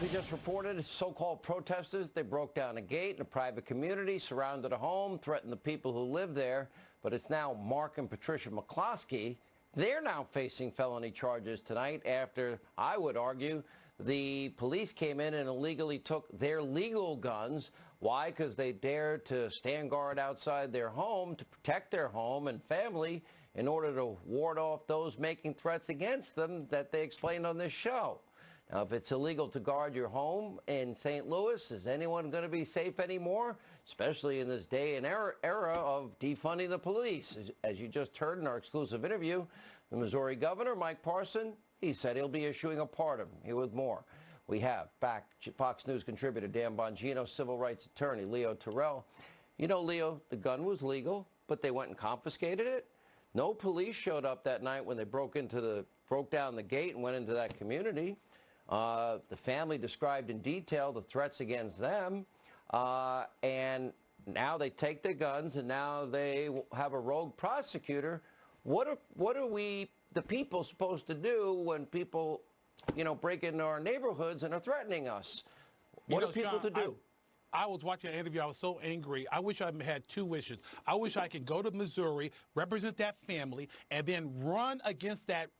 As we just reported, so-called protesters, they broke down a gate in a private community, surrounded a home, threatened the people who live there. But it's now Mark and Patricia McCloskey. They're now facing felony charges tonight after, I would argue, the police came in and illegally took their legal guns. Why? Because they dared to stand guard outside their home to protect their home and family in order to ward off those making threats against them that they explained on this show. Now, if it's illegal to guard your home in St. Louis, is anyone going to be safe anymore? Especially in this day and era of defunding the police. As you just heard in our exclusive interview, the Missouri governor, Mike Parson, he said he'll be issuing a pardon. Here with more. We have back Fox News contributor Dan Bongino, civil rights attorney Leo Terrell. You know, Leo, the gun was legal, but they went and confiscated it. No police showed up that night when they broke down the gate and went into that community. The family described in detail the threats against them, and now they take their guns, and now they have a rogue prosecutor. What are we, the people, supposed to do when people, break into our neighborhoods and are threatening us? What are people to do? I was watching an interview. I was so angry. I wish I had two wishes. I wish I could go to Missouri, represent that family, and then run against that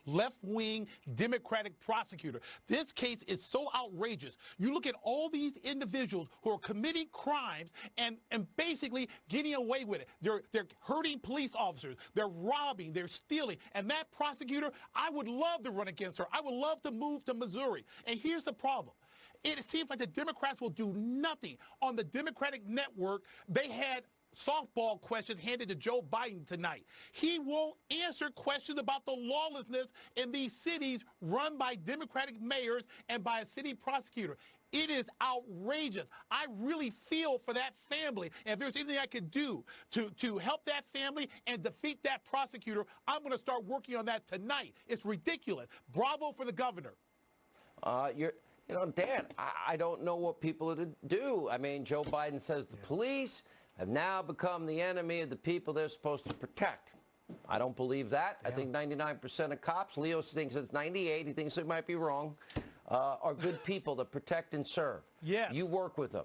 left-wing Democratic prosecutor. This case is so outrageous. You look at all these individuals who are committing crimes and basically getting away with it. They're hurting police officers. They're robbing. They're stealing. And that prosecutor, I would love to run against her. I would love to move to Missouri. And here's the problem. It seems like the Democrats will do nothing. On the Democratic network, they had softball questions handed to Joe Biden tonight. He won't answer questions about the lawlessness in these cities run by Democratic mayors and by a city prosecutor. It is outrageous. I really feel for that family. And if there's anything I can do to help that family and defeat that prosecutor, I'm going to start working on that tonight. It's ridiculous. Bravo for the governor. Dan, I don't know what people do. I mean, Joe Biden says the police have now become the enemy of the people they're supposed to protect. I don't believe that. Yeah. I think 99% of cops, Leo thinks it's 98, he thinks it might be wrong, are good people that protect and serve. Yes. You work with them.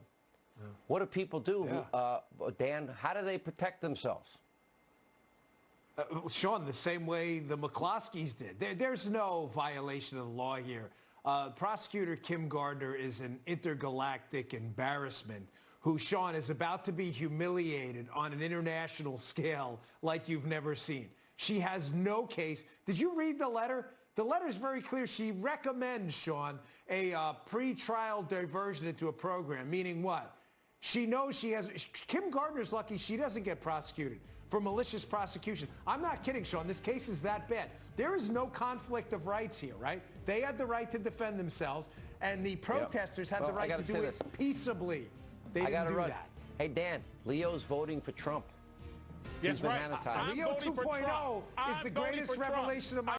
Yeah. What do people do? Yeah. Dan, how do they protect themselves? Sean, the same way the McCloskeys did. There's no violation of the law here. Prosecutor Kim Gardner is an intergalactic embarrassment who, Sean, is about to be humiliated on an international scale like you've never seen. She has no case. Did you read the letter? The letter is very clear. She recommends, Sean, a pre-trial diversion into a program, meaning what? She knows she has. Kim Gardner's lucky she doesn't get prosecuted for malicious prosecution. I'm not kidding, Sean. This case is that bad. There is no conflict of rights here, right? They had the right to defend themselves, and the protesters had the right to do it peaceably. They didn't do that. Hey, Dan, Leo's voting for Trump. Yes, right. Leo 2.0 is the greatest revelation of my